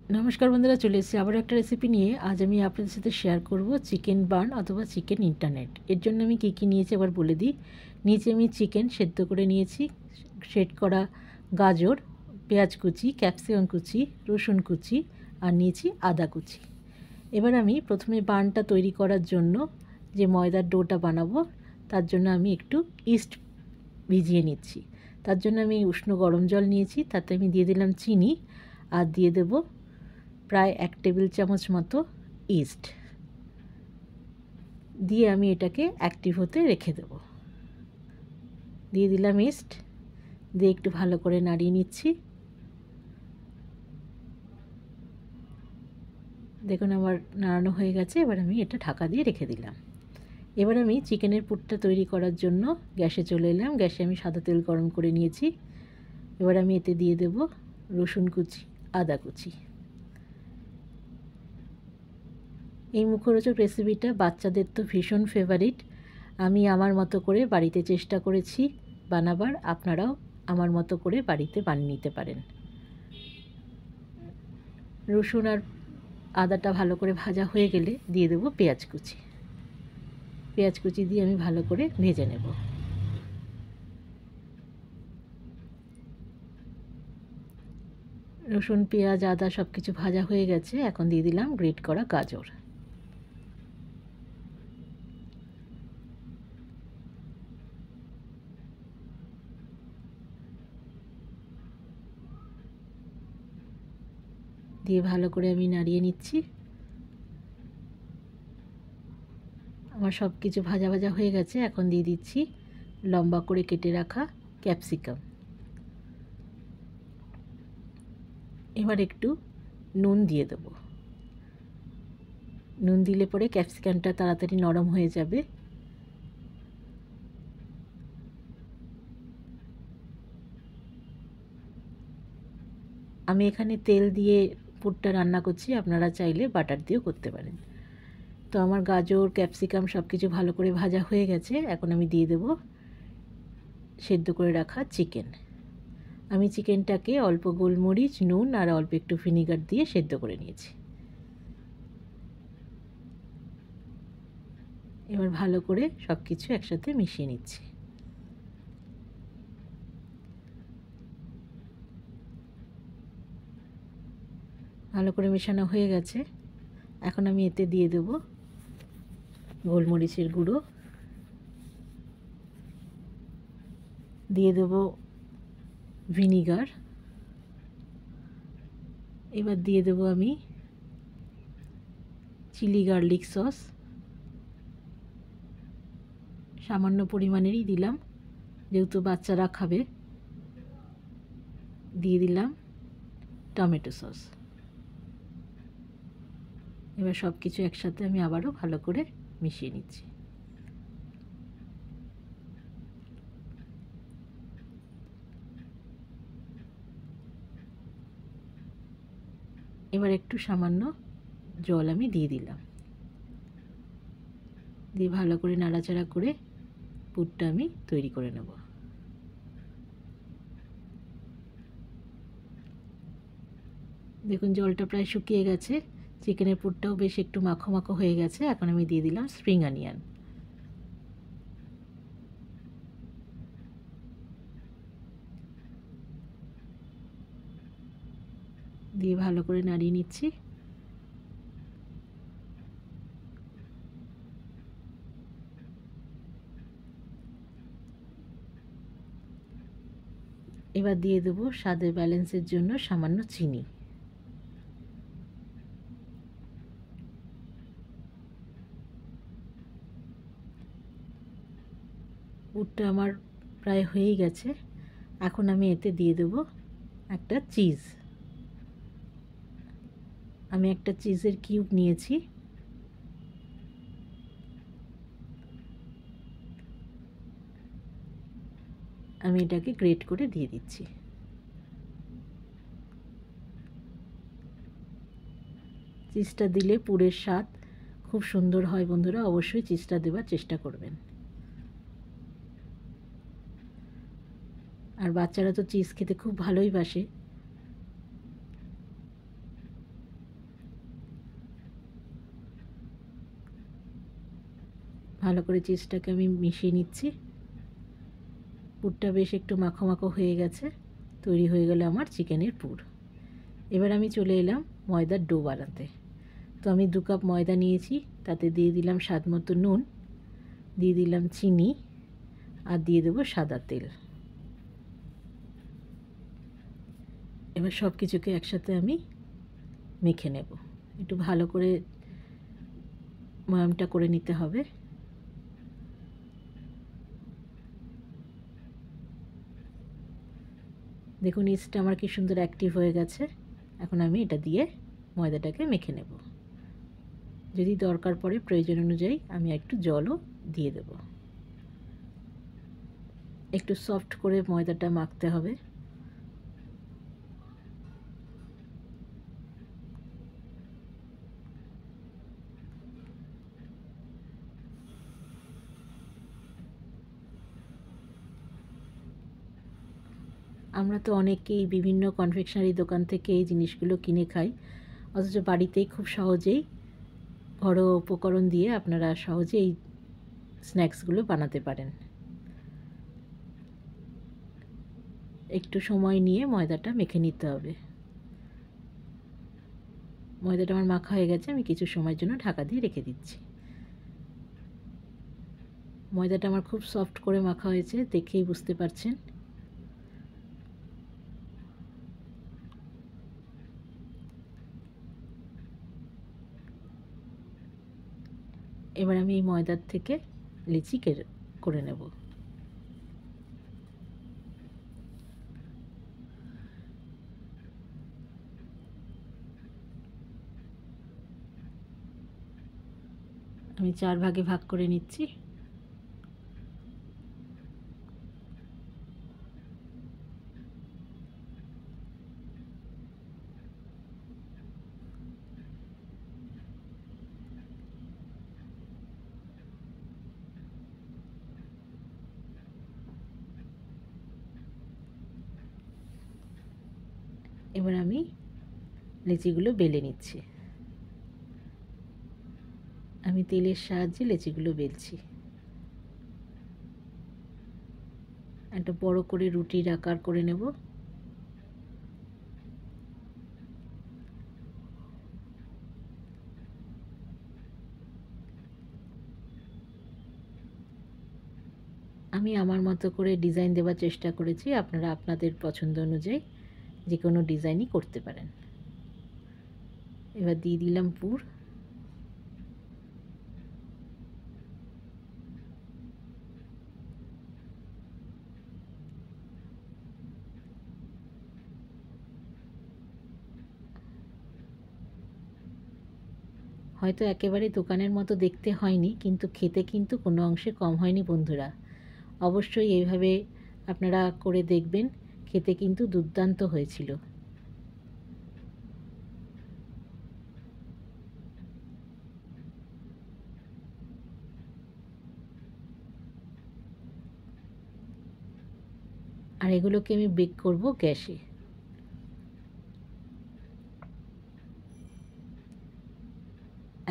নমস্কার বন্ধুরা, চলে এসেছি আবার একটা রেসিপি নিয়ে। আজ আমি আপনাদের সাথে শেয়ার করব চিকেন বার্ন অথবা চিকেন ইন্টারনেট। এর জন্য আমি কী কী নিয়েছি আবার বলে দিই। নিচে আমি চিকেন সেদ্ধ করে নিয়েছি, সেট করা গাজর, পেঁয়াজ কুচি, ক্যাপসিকাম কুচি, রসুন কুচি আর নিয়েছি আদা কুচি। এবার আমি প্রথমে বার্নটা তৈরি করার জন্য যে ময়দার ডোটা বানাবো তার জন্য আমি একটু ইস্ট ভিজিয়ে নিচ্ছি। তার জন্য আমি উষ্ণ গরম জল নিয়েছি, তাতে আমি দিয়ে দিলাম চিনি আর দিয়ে দেবো প্রায় 1 টেবিল চামচ মতো ইস্ট দিয়ে আমি এটাকে অ্যাক্টিভ হতে রেখে দেব। দিয়ে দিলাম ইস্ট, দিয়ে একটু ভালো করে নাড়িয়ে নিচ্ছি। দেখুন আমার নাড়ানো হয়ে গেছে। এবার আমি এটা ঢাকা দিয়ে রেখে দিলাম। এবার আমি চিকেনের পুরটা তৈরি করার জন্য গ্যাসে চলে এলাম। গ্যাসে আমি সাদা তেল গরম করে নিয়েছি। এবার আমি এতে দিয়ে দেব রসুন কুচি, আদা কুচি। এই মুখরোচক রেসিপিটা বাচ্চাদের তো ভীষণ ফেভারিট। আমি আমার মতো করে বাড়িতে চেষ্টা করেছি বানাবার, আপনারাও আমার মতো করে বাড়িতে বানিয়ে নিতে পারেন। রসুন আর আদাটা ভালো করে ভাজা হয়ে গেলে দিয়ে দেবো পেঁয়াজ কুচি। পেঁয়াজ কুচি দিয়ে আমি ভালো করে ভেজে নেব। রসুন, পেঁয়াজ, আদা সব কিছু ভাজা হয়ে গেছে। এখন দিয়ে দিলাম গ্রেট করা গাজর। দিয়ে ভালো করে আমি নাড়িয়ে নিচ্ছি। আমার সব কিছু ভাজা ভাজা হয়ে গেছে। এখন দিয়ে দিচ্ছি লম্বা করে কেটে রাখা ক্যাপসিকাম। এবার একটু নুন দিয়ে দেবো। নুন দিলে পরে ক্যাপসিকামটা তাড়াতাড়ি নরম হয়ে যাবে। আমি এখানে তেল দিয়ে পুরটা রান্না করছি, আপনারা চাইলে বাটার দিয়েও করতে পারেন। তো আমার গাজর, ক্যাপসিকাম সব কিছু ভালো করে ভাজা হয়ে গেছে। এখন আমি দিয়ে দেব সেদ্ধ করে রাখা চিকেন। আমি চিকেনটাকে অল্প গোলমরিচ, নুন আর অল্প একটু ভিনিগার দিয়ে সেদ্ধ করে নিয়েছি। এবার ভালো করে সব কিছু একসাথে মিশিয়ে নিচ্ছি। ভালো করে মেশানো হয়ে গেছে। এখন আমি এতে দিয়ে দেব গোলমরিচের গুঁড়ো, দিয়ে দেব ভিনিগার। এবার দিয়ে দেব আমি চিলি গার্লিক সস, সামান্য পরিমাণেরই দিলাম যেহেতু বাচ্চারা খাবে। দিয়ে দিলাম টমেটো সস। এবার সব কিছু একসাথে আমি আবারও ভালো করে মিশিয়ে নিচ্ছি। এবার একটু সামান্য জল আমি দিয়ে দিলাম, দিয়ে ভালো করে নাড়াচাড়া করে পুরটা আমি তৈরি করে নেব। দেখুন জলটা প্রায় শুকিয়ে গেছে, চিকেনের পুরটাও বেশ একটু মাখো মাখো হয়ে গেছে। এখন আমি দিয়ে দিলাম স্প্রিং অনিয়ন। দিয়ে ভালো করে নাড়িয়ে নিচ্ছি। এবার দিয়ে দেবো স্বাদের ব্যালেন্সের জন্য সামান্য চিনি। পুরটা আমার প্রায় হয়েই গেছে। এখন আমি এতে দিয়ে দেবো একটা চিজ। আমি একটা চিজের কিউব নিয়েছি। আমি এটাকে গ্রেট করে দিয়ে দিচ্ছি। চিজটা দিলে পুরের স্বাদ খুব সুন্দর হয়। বন্ধুরা অবশ্যই চিজটা দেওয়ার চেষ্টা করবেন। আর বাচ্চারা তো চিজ খেতে খুব ভালোই বাসে। ভালো করে চিজটাকে আমি মিশিয়ে নিচ্ছি। পুরটা বেশ একটু মাখো মাখো হয়ে গেছে, তৈরি হয়ে গেল আমার চিকেনের পুর। এবার আমি চলে এলাম ময়দার ডো বানাতে। তো আমি 2 কাপ ময়দা নিয়েছি, তাতে দিয়ে দিলাম স্বাদ মতো নুন, দিয়ে দিলাম চিনি, আর দিয়ে দেবো সাদা তেল। এবার সব কিছুকে একসাথে আমি মেখে নেব। একটু ভালো করে ময়ামটা করে নিতে হবে। দেখুন ইস্টটা আমার কি সুন্দর অ্যাক্টিভ হয়ে গেছে। এখন আমি এটা দিয়ে ময়দাটাকে মেখে নেব। যদি দরকার পড়ে প্রয়োজন অনুযায়ী আমি একটু জলও দিয়ে দেব। একটু সফট করে ময়দাটা মাখতে হবে। আমরা তো অনেকেই বিভিন্ন কনফেকশনারি দোকান থেকে এই জিনিসগুলো কিনে খাই, অথচ বাড়িতেই খুব সহজেই ঘরোয়া উপকরণ দিয়ে আপনারা সহজেই এই স্ন্যাক্সগুলো বানাতে পারেন। একটু সময় নিয়ে ময়দাটা মেখে নিতে হবে। ময়দাটা আমার মাখা হয়ে গেছে, আমি কিছু সময়ের জন্য ঢাকা দিয়ে রেখে দিচ্ছি। ময়দাটা আমার খুব সফট করে মাখা হয়েছে, দেখেই বুঝতে পারছেন। এবার আমি এই ময়দার থেকে লিচি করে নেব। আমি 4 ভাগে ভাগ করে নিচ্ছি। এবার আমি লিচিগুলো বেলে নিচ্ছি। আমি তেলের সাহায্যে লিচিগুলো বেলছি। একটা বড় করে রুটির আকার করে নেব। আমি আমার মতো করে ডিজাইন দেওয়ার চেষ্টা করেছি, আপনারা আপনাদের পছন্দ অনুযায়ী যে কোনো ডিজাইনই করতে পারেন। এবার দিয়ে দিলাম পুর। হয়তো একেবারে দোকানের মতো দেখতে হয়নি, কিন্তু খেতে কিন্তু কোনো অংশে কম হয়নি বন্ধুরা। অবশ্যই এইভাবে আপনারা করে দেখবেন, খেতে কিন্তু দুর্দান্ত হয়েছিল। আর এগুলোকে আমি বেক করব গ্যাসে।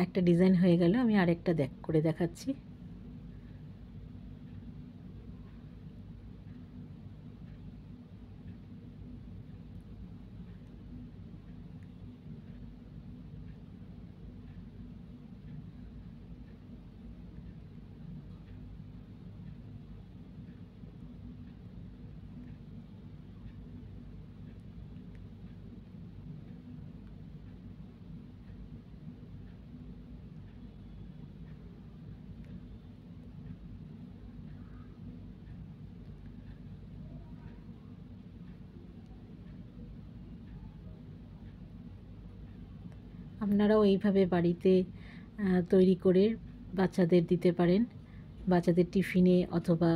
একটা ডিজাইন হয়ে গেল, আমি আরেকটা করে দেখাচ্ছি। আপনারাও এইভাবে বাড়িতে তৈরি করে বাচ্চাদের দিতে পারেন। বাচ্চাদের টিফিনে অথবা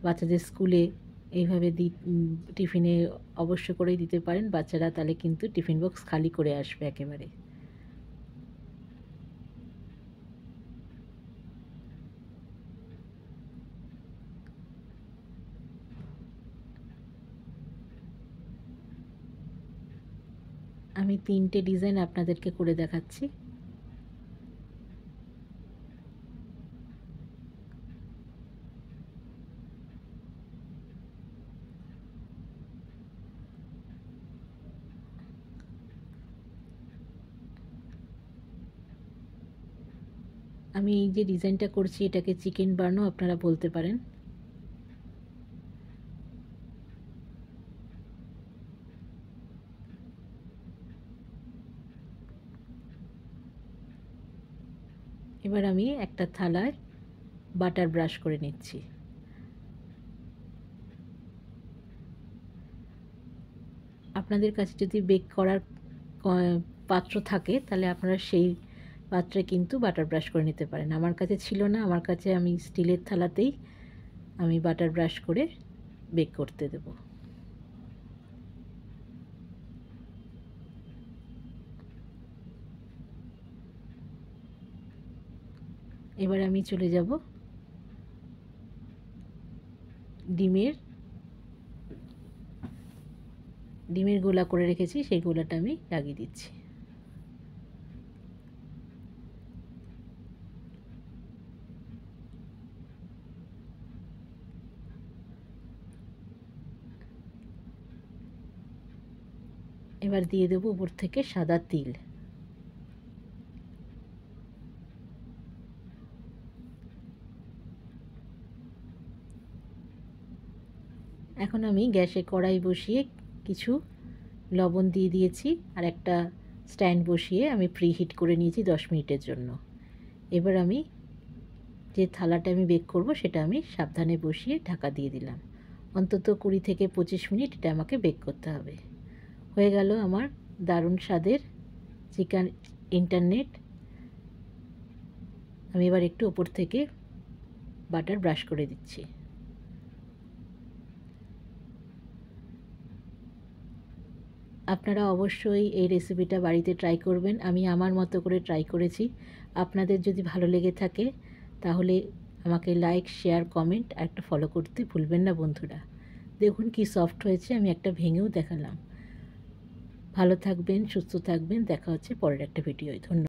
বাচ্চাদের স্কুলে এইভাবে টিফিনে অবশ্য করেই দিতে পারেন। বাচ্চারা তাহলে কিন্তু টিফিন বক্স খালি করে আসবে একেবারে। আমি 3টে ডিজাইন আপনাদেরকে করে দেখাচ্ছি। আমি এই যে ডিজাইনটা করছি এটাকে চিকেন বার্নও আপনারা বলতে পারেন। এবার আমি একটা থালায় বাটার ব্রাশ করে নিচ্ছি। আপনাদের কাছে যদি বেক করার পাত্র থাকে তাহলে আপনারা সেই পাত্রে কিন্তু বাটার ব্রাশ করে নিতে পারেন। আমার কাছে ছিল না, আমার কাছে আমি স্টিলের থালাতেই আমি বাটার ব্রাশ করে বেক করতে দেব। এবার আমি চলে যাব ডিমের গোলা করে রেখেছি, সেই গোলাটা আমি লাগিয়ে দিচ্ছি। এবার দিয়ে দেব উপর থেকে সাদা তিল। এখন আমি গ্যাসে কড়াই বসিয়ে কিছু লবণ দিয়ে দিয়েছি আর একটা স্ট্যান্ড বসিয়ে আমি প্রিহিট করে নিয়েছি 10 মিনিটের জন্য। এবার আমি যে থালাটা আমি বেক করব সেটা আমি সাবধানে বসিয়ে ঢাকা দিয়ে দিলাম। অন্তত 20 থেকে 25 মিনিট এটা আমাকে বেক করতে হবে। হয়ে গেল আমার দারুণ স্বাদের চিকেন ইন্টারনেট। আমি এবার একটু ওপর থেকে বাটার ব্রাশ করে দিচ্ছি। আপনারা অবশ্যই এই রেসিপিটা বাড়িতে ট্রাই করবেন। আমি আমার মতো করে ট্রাই করেছি। আপনাদের যদি ভালো লেগে থাকে তাহলে আমাকে লাইক, শেয়ার, কমেন্ট আর একটা ফলো করতে ভুলবেন না বন্ধুরা। দেখুন কি সফট হয়েছে, আমি একটা ভেঙেও দেখালাম। ভালো থাকবেন, সুস্থ থাকবেন, দেখা হচ্ছে পরের একটা ভিডিওয়। ধন্যবাদ।